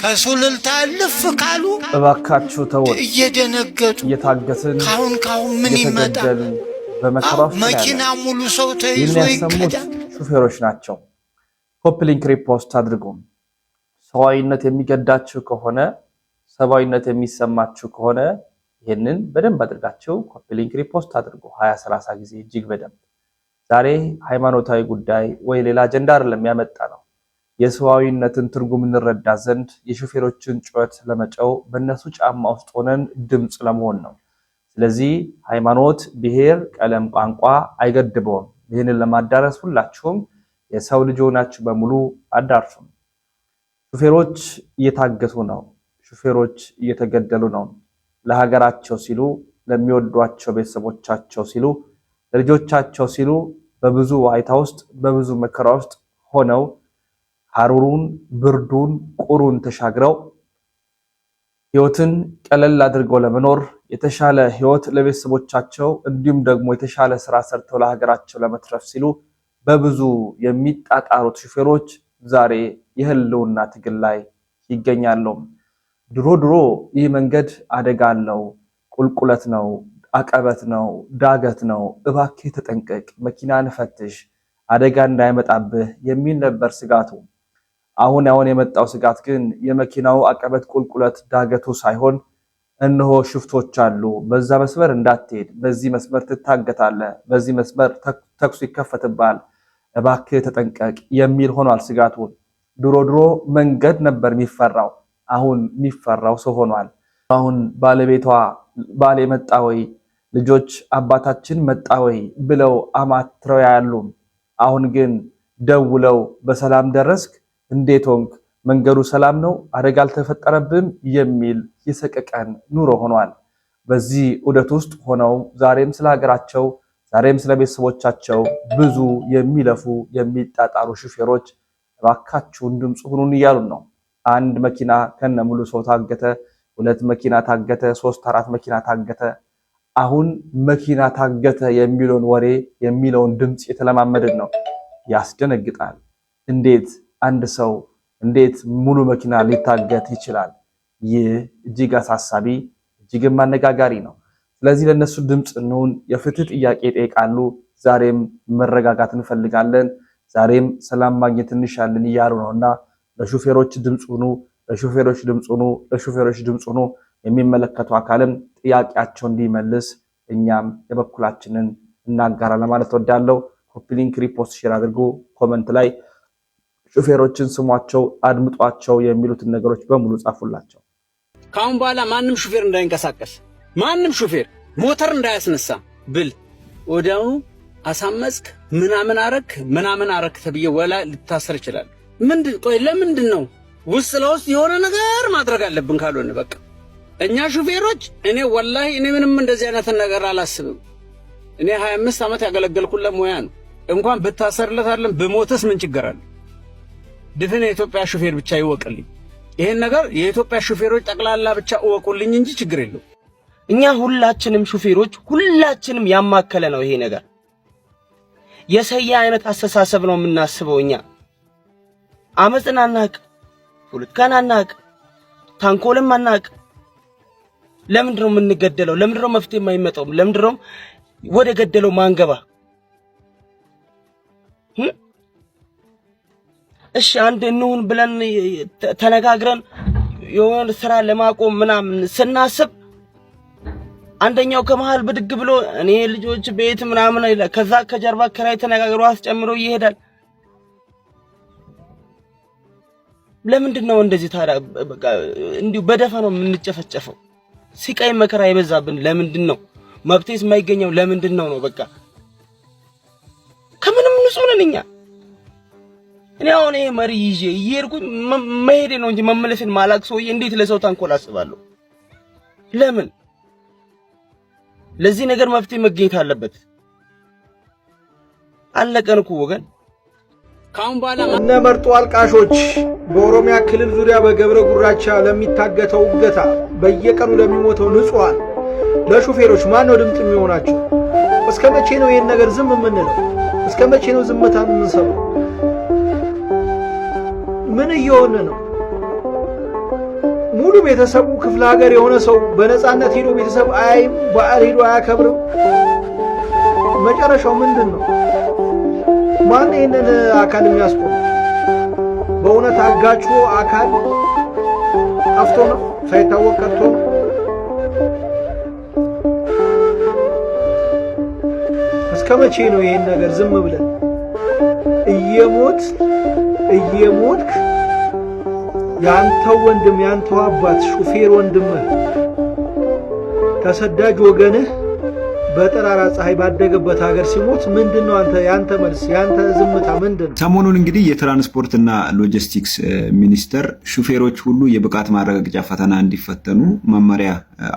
ከሱልልታ ልፍ ካሉ እባካችሁ ተው እየደነገጡ እየታገስን ካሁን ምን ይመጣል በመከራው መኪና ሙሉ ሰው ተይዞ ይከዳል ሹፌሮች ናቸው ኮፕሊንክ ሪፖስት አድርጉ ሰዋይነት የሚገዳችሁ ከሆነ ሰባዊነት የሚሰማችሁ ከሆነ ይሄንን በደንብ አድርጋችሁ ኮፕሊንክ ሪፖስት አድርጉ 20-30 ጊዜ እጅግ በደንብ ዛሬ ሃይማኖታዊ ጉዳይ ወይ ሌላ አጀንዳ አይደለም ያመጣ ነው የሰዋዊነትን ትርጉም እንረዳ ዘንድ የሹፌሮችን ጩኸት ለመጨው በእነሱ ጫማ ውስጥ ሆነን ድምጽ ለመሆን ነው ስለዚህ ሃይማኖት ብሔር ቀለም ቋንቋ አይገድበውም ይሄንን ለማዳረስ ሁላችሁም የሰው ልጅ ሆናችሁ በሙሉ አዳርሱ ሹፌሮች እየታገቱ ነው ሹፌሮች እየተገደሉ ነው ለሀገራቸው ሲሉ ለሚወዷቸው ቤተሰቦቻቸው ሲሉ ለልጆቻቸው ሲሉ በብዙ ዋይታ ውስጥ በብዙ መከራ ውስጥ ሆነው ሐሩሩን ብርዱን ቁሩን ተሻግረው ህይወትን ቀለል አድርገው ለመኖር የተሻለ ህይወት ለቤተሰቦቻቸው እንዲሁም ደግሞ የተሻለ ስራ ሰርተው ለሀገራቸው ለመትረፍ ሲሉ በብዙ የሚጣጣሩት ሹፌሮች ዛሬ የህልውና ትግል ላይ ይገኛሉ ድሮ ይህ መንገድ አደጋ አለው ቁልቁለት ነው አቀበት ነው ዳገት ነው እባክህ ተጠንቀቅ መኪናን ፈትሽ አደጋ እንዳይመጣብህ የሚል ነበር ስጋቱ አሁን የመጣው ስጋት ግን የመኪናው አቀበት ቁልቁለት ዳገቱ ሳይሆን እነሆ ሽፍቶች አሉ በዛ መስመር እንዳትሄድ በዚህ መስመር ትታገታለህ በዚህ መስመር ተኩስ ይከፈትብሃል እባክህ ተጠንቀቅ የሚል ሆኗል ስጋቱ ድሮ መንገድ ነበር የሚፈራው አሁን የሚፈራው ሰው ሆኗል አሁን ባለቤቷ ባሌ መጣ ወይ ልጆች አባታችን መጣ ወይ ብለው አማትረው ያሉ አሁን ግን ደውለው በሰላም ደረስክ እንዴት ሆንክ መንገዱ ሰላም ነው አደጋ አልተፈጠረብም የሚል የሰቀቀን ኑሮ ሆኗል በዚህ ዑደት ውስጥ ሆነው ዛሬም ስለ ሀገራቸው ዛሬም ስለ ቤተሰቦቻቸው ብዙ የሚለፉ የሚጣጣሩ ሹፌሮች እባካችሁን ድምጽ ሁኑን እያሉ ነው አንድ መኪና ከነሙሉ ሰው ታገተ ሁለት መኪና ታገተ 3-4 መኪና ታገተ አሁን መኪና ታገተ የሚለውን ወሬ የሚለውን ድምጽ የተለማመደን ነው ያስደነግጣል እንዴት አንድ ሰው እንዴት ሙሉ መኪና ሊታገት ይችላል ይህ እጅግ አሳሳቢ እጅግ ማነጋጋሪ ነው ስለዚህ ለነሱ ድምጽ ነው የፍትህ ጥያቄ ጠይቃሉ ዛሬም መረጋጋት እንፈልጋለን ዛሬም ሰላም ማግኘት እንሻለን ይያሉ ነውና ለሹፌሮች ድምጽ ሆኑ ለሹፌሮች ድምጽ ሆኑ የሚመለከቱ አካልም ጥያቄያቸው እንዲመልስ እኛም የበኩላችንን እናጋራለን ማለት ወዳለው ኮፒሊንክ ሪፖስት ሼር አድርጉ ኮሜንት ላይ ሹፌሮችን ስሟቸው አድምጧቸው የሚሉትን ነገሮች በሙሉ ጻፉላቸው ካሁን በኋላ ማንም ሹፌር እንዳይንቀሳቀስ ማንም ሹፌር ሞተር እንዳያስነሳ ብል ወዲያው አሳመጽክ ምናምን አረክ ተብዬ ወላ ልታሰር ይችላል ለምንድን ነው ውስጥ ለውስጥ የሆነ ነገር ማድረግ አለብን ካልሆነ በቃ እኛ ሹፌሮች እኔ ምንም እንደዚህ አይነት ነገር አላስብም እኔ 25 ዓመት ያገለገልኩለት ሙያ ነው እንኳን ብታሰርለት አይደለም በሞተስ ምን ችግር አለ ድፍን የኢትዮጵያ ሹፌር ብቻ ይወቅልኝ ይሄን ነገር የኢትዮጵያ ሹፌሮች ጠቅላላ ብቻ እወቁልኝ እንጂ ችግር የለው እኛ ሁላችንም ሹፌሮች ሁላችንም ያማከለ ነው ይሄ ነገር የሰያ አይነት አስተሳሰብ ነው የምናስበው እኛ አመጽና አናቅ ፖለቲካን አናቅ ታንኮልም አናቅ ለምንድን ነው የምንገደለው ለምንድን ነው መፍትሄ የማይመጣው ለምንድን ነው ወደ ገደለው ማንገባ እሺ አንድ እንሁን ብለን ተነጋግረን የሆነ ስራ ለማቆም ምናምን ስናስብ አንደኛው ከመሃል ብድግ ብሎ እኔ ልጆች ቤት ምናምን ከዛ ከጀርባ ከራይ ተነጋግሮ አስጨምሮ ይሄዳል ለምንድን ነው እንደዚህ ታዲያ በቃ እንዲሁ በደፋ ነው የምንጨፈጨፈው ሲቃይ መከራ ይበዛብን ለምንድን ነው መብቴስ የማይገኘው ለምንድን ነው በቃ ከምንም ንጹህ ነን እኛ እኔ አሁን ይሄ መሪ ይዤ ይሄርኩኝ መሄድ ነው እንጂ መመለስን ማላክ ሰውዬ እንዴት ለሰው ታንኮል አስባለሁ ለምን ለዚህ ነገር መፍትሄ መገኘት አለበት አለቀን እኮ ወገን ካሁን በኋላ እነ መርጦ አልቃሾች በኦሮሚያ ክልል ዙሪያ በገብረ ጉራቻ ለሚታገተው እገታ በየቀኑ ለሚሞተው ንጹሃን ለሹፌሮች ማን ነው ድምጽ የሚሆናቸው እስከ መቼ ነው ይሄን ነገር ዝም የምንለው እስከ መቼ ነው ዝምታን የምንሰማው ምን እየሆነ ነው ሙሉ ቤተሰቡ ክፍለ ሀገር የሆነ ሰው በነፃነት ሄዶ ቤተሰብ አይም በዓል ሄዶ አያከብርም። መጨረሻው ምንድነው? ማን ይሄንን አካል የሚያስቆም? በእውነት አጋጩ አካል ጠፍቶ ነው ሳይታወቅ ቀርቶ ነው? እስከ መቼ ነው ይሄን ነገር ዝም ብለን እየሞትክ ያንተው ወንድም ያንተው አባት ሹፌር ወንድምህ ተሰዳጅ ወገንህ በጠራራ ፀሐይ ባደገበት ሀገር ሲሞት ምንድነው አንተ ያንተ መልስ ያንተ ዝምታ ምንድነው? ሰሞኑን እንግዲህ የትራንስፖርትና ሎጂስቲክስ ሚኒስቴር ሹፌሮች ሁሉ የብቃት ማረጋገጫ ፈተና እንዲፈተኑ መመሪያ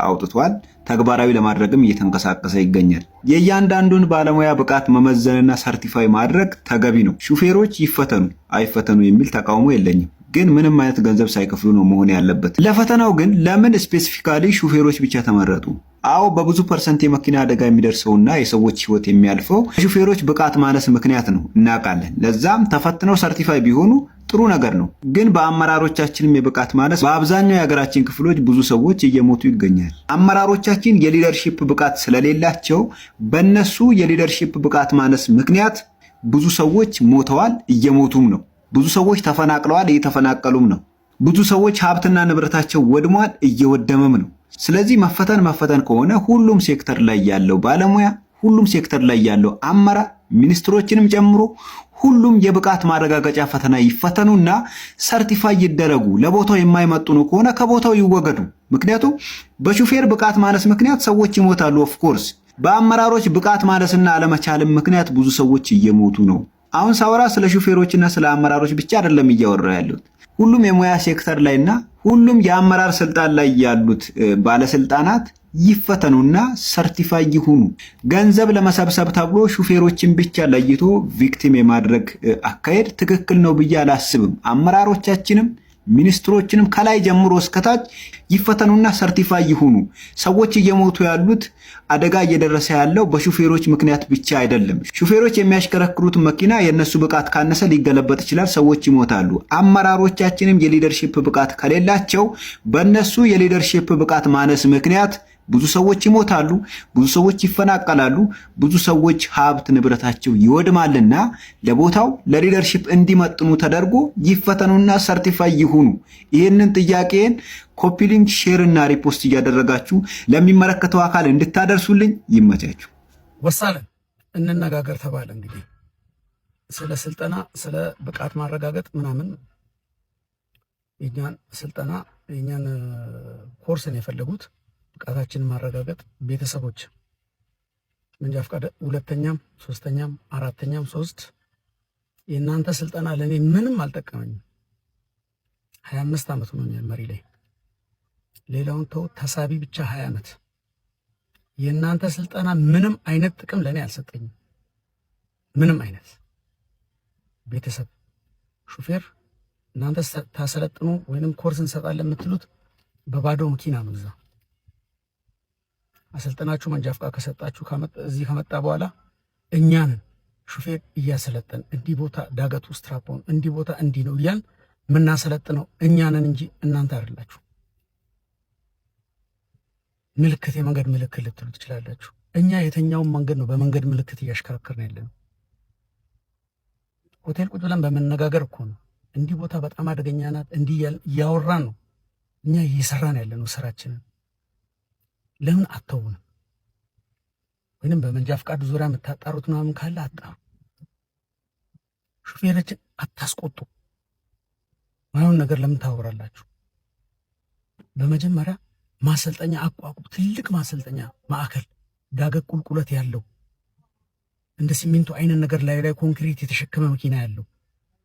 አውጥቷል። ተግባራዊ ለማድረግም እየተንቀሳቀሰ ይገኛል። የእያንዳንዱን ባለሙያ ብቃት መመዘንና ሰርቲፋይ ማድረግ ተገቢ ነው። ሹፌሮች ይፈተኑ አይፈተኑ የሚል ተቃውሞ የለኝም። ግን ምንም አይነት ገንዘብ ሳይከፍሉ ነው መሆን ያለበት። ለፈተናው ግን ለምን ስፔሲፊካሊ ሹፌሮች ብቻ ተመረጡ? አዎ በብዙ ፐርሰንት የመኪና አደጋ የሚደርሰውና የሰዎች ህይወት የሚያልፈው ሹፌሮች ብቃት ማነስ ምክንያት ነው እናውቃለን። ለዛም ተፈትነው ሰርቲፋይ ቢሆኑ ጥሩ ነገር ነው። ግን በአመራሮቻችንም የብቃት ማነስ በአብዛኛው የሀገራችን ክፍሎች ብዙ ሰዎች እየሞቱ ይገኛል። አመራሮቻችን የሊደርሺፕ ብቃት ስለሌላቸው በእነሱ የሊደርሺፕ ብቃት ማነስ ምክንያት ብዙ ሰዎች ሞተዋል፣ እየሞቱም ነው። ብዙ ሰዎች ተፈናቅለዋል፣ እየተፈናቀሉም ነው። ብዙ ሰዎች ሀብትና ንብረታቸው ወድሟል፣ እየወደመም ነው። ስለዚህ መፈተን ከሆነ ሁሉም ሴክተር ላይ ያለው ባለሙያ፣ ሁሉም ሴክተር ላይ ያለው አመራር ሚኒስትሮችንም ጨምሮ ሁሉም የብቃት ማረጋገጫ ፈተና ይፈተኑና ሰርቲፋይ ይደረጉ። ለቦታው የማይመጥኑ ከሆነ ከቦታው ይወገዱ። ምክንያቱም በሹፌር ብቃት ማነስ ምክንያት ሰዎች ይሞታሉ። ኦፍ ኮርስ በአመራሮች ብቃት ማነስና አለመቻልም ምክንያት ብዙ ሰዎች እየሞቱ ነው። አሁን ሳወራ ስለ ሹፌሮችና ስለ አመራሮች ብቻ አይደለም እያወራሁ ያለሁት። ሁሉም የሙያ ሴክተር ላይና ሁሉም የአመራር ስልጣን ላይ ያሉት ባለስልጣናት ይፈተኑና ሰርቲፋይ ይሁኑ። ገንዘብ ለመሰብሰብ ተብሎ ሹፌሮችን ብቻ ለይቶ ቪክቲም የማድረግ አካሄድ ትክክል ነው ብዬ አላስብም። አመራሮቻችንም ሚኒስትሮችንም ከላይ ጀምሮ እስከታች ይፈተኑና ሰርቲፋይ ይሁኑ። ሰዎች እየሞቱ ያሉት አደጋ እየደረሰ ያለው በሹፌሮች ምክንያት ብቻ አይደለም። ሹፌሮች የሚያሽከረክሩት መኪና የነሱ ብቃት ካነሰ ሊገለበጥ ይችላል፣ ሰዎች ይሞታሉ። አመራሮቻችንም የሊደርሺፕ ብቃት ከሌላቸው በእነሱ የሊደርሺፕ ብቃት ማነስ ምክንያት ብዙ ሰዎች ይሞታሉ፣ ብዙ ሰዎች ይፈናቀላሉ፣ ብዙ ሰዎች ሀብት ንብረታቸው ይወድማልና ለቦታው ለሊደርሺፕ እንዲመጥኑ ተደርጎ ይፈተኑና ሰርቲፋይ ይሁኑ። ይህንን ጥያቄን ኮፒ ሊንክ፣ ሼር እና ሪፖስት እያደረጋችሁ ለሚመለከተው አካል እንድታደርሱልኝ ይመቻችሁ። ወሳለን እንነጋገር ተባለ። እንግዲህ ስለ ስልጠና ስለ ብቃት ማረጋገጥ ምናምን የኛን ስልጠና የኛን ኮርስን የፈለጉት ብቃታችንን ማረጋገጥ ቤተሰቦች መንጃ ፈቃድ ሁለተኛም ሶስተኛም አራተኛም 3 የእናንተ ስልጠና ለኔ ምንም አልጠቀመኝም። 25 ዓመት ሆኖኛል መሪ ላይ። ሌላውን ተው ተሳቢ ብቻ 20 ዓመት። የእናንተ ስልጠና ምንም አይነት ጥቅም ለኔ አልሰጠኝም። ምንም አይነት ቤተሰብ ሹፌር እናንተ ታሰለጥኑ ወይንም ኮርስ እንሰጣለን የምትሉት በባዶ መኪና ነው። እዛ አሰልጠናችሁ መንጃ ፈቃድ ከሰጣችሁ እዚህ ከመጣ በኋላ እኛንን ሹፌር እያሰለጠን እንዲህ ቦታ ዳገት ውስጥ ትራፖን እንዲህ ቦታ እንዲህ ነው እያልን ምናሰለጥነው እኛንን እንጂ እናንተ አይደላችሁ። ምልክት የመንገድ ምልክት ልትሉ ትችላላችሁ። እኛ የተኛውን መንገድ ነው በመንገድ ምልክት እያሽከረከርን ያለነው። ሆቴል ቁጭ ብለን በመነጋገር እኮ ነው እንዲህ ቦታ በጣም አደገኛ ናት እንዲህ እያወራን ነው እኛ እየሰራን ያለነው ስራችንን። ለምን አተውንም? ወይንም በመንጃ ፈቃድ ዙሪያ የምታጣሩት ምናምን ካለ አጣሩ። ሹፌሮችን አታስቆጡ። ማይሆን ነገር ለምን ታወራላችሁ? በመጀመሪያ ማሰልጠኛ አቋቁም። ትልቅ ማሰልጠኛ ማዕከል ዳገት ቁልቁለት ያለው እንደ ሲሚንቶ አይነት ነገር ላይ ኮንክሪት የተሸከመ መኪና ያለው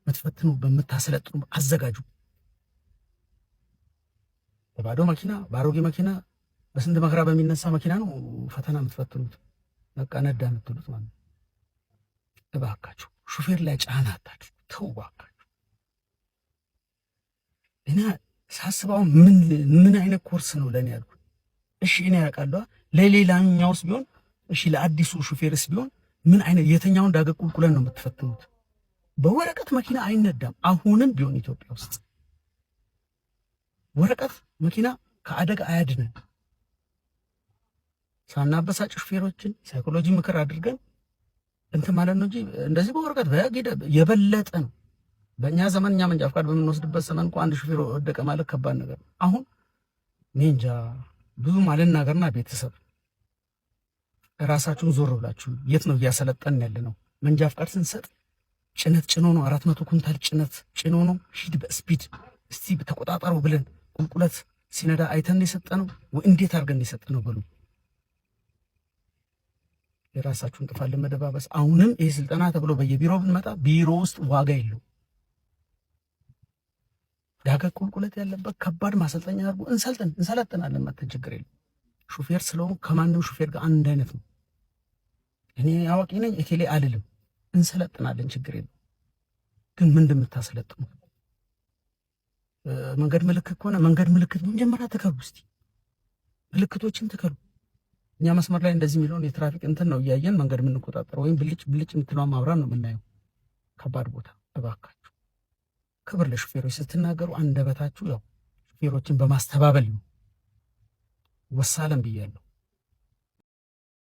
መትፈትኑ በመታሰለጥኑ አዘጋጁ። በባዶ መኪና ባሮጌ መኪና በስንት መከራ በሚነሳ መኪና ነው ፈተና የምትፈትኑት። በቃ ነዳ የምትሉት ማለት ነው። እባካችሁ ሹፌር ላይ ጫና አታድርጉ። ተው እባካችሁ። እና ሳስበው ምን አይነት ኮርስ ነው ለኔ ያልኩት። እሺ እኔ ያውቃለሁ ለሌላኛውስ ቢሆን እሺ፣ ለአዲሱ ሹፌርስ ቢሆን ምን አይነት የተኛውን ዳገት ቁልቁለን ነው የምትፈትኑት? በወረቀት መኪና አይነዳም። አሁንም ቢሆን ኢትዮጵያ ውስጥ ወረቀት መኪና ከአደጋ አያድነን። ሳናበሳጭ ሹፌሮችን ሳይኮሎጂ ምክር አድርገን እንትን ማለት ነው እንጂ እንደዚህ በወረቀት በያጌደ የበለጠ ነው። በእኛ ዘመን እኛ መንጃ ፈቃድ በምንወስድበት ዘመን እንኳን አንድ ሹፌር ወደቀ ማለት ከባድ ነገር። አሁን እኔ እንጃ ብዙ ማልናገርና ቤተሰብ ራሳችሁን ዞር ብላችሁ የት ነው እያሰለጠን ያለ ነው? መንጃ ፈቃድ ስንሰጥ ጭነት ጭኖ ነው 400 ኩንታል ጭነት ጭኖ ነው ሂድ በስፒድ እስቲ ተቆጣጣሩ ብለን ቁልቁለት ሲነዳ አይተን የሰጠነው ወይ እንዴት አድርገን የሰጠነው? በሉ የራሳችሁን ጥፋት ለመደባበስ አሁንም ይሄ ስልጠና ተብሎ በየቢሮው ብንመጣ ቢሮ ውስጥ ዋጋ የለው። ዳገት ቁልቁለት ያለበት ከባድ ማሰልጠኛ አድርጎ እንሰለጥናለን። ማለት ችግር የለም። ሹፌር ስለሆነ ከማንም ሹፌር ጋር አንድ አይነት ነው። እኔ አዋቂ ነኝ እከሌ አልልም። እንሰለጥናለን፣ ችግር የለም። ግን ምን እንደምታሰለጥኑ መንገድ ምልክት ከሆነ መንገድ ምልክት መጀመሪያ ተከሉ። እስቲ ምልክቶችን ተከሉ። እኛ መስመር ላይ እንደዚህ የሚለውን የትራፊክ እንትን ነው እያየን መንገድ የምንቆጣጠረው፣ ወይም ብልጭ የምትለዋን ማብራት ነው የምናየው። ከባድ ቦታ። እባካችሁ ክብር ለሹፌሮች ስትናገሩ አንደበታችሁ ያው ሹፌሮችን በማስተባበል ነው። ወሳለም ብያለሁ።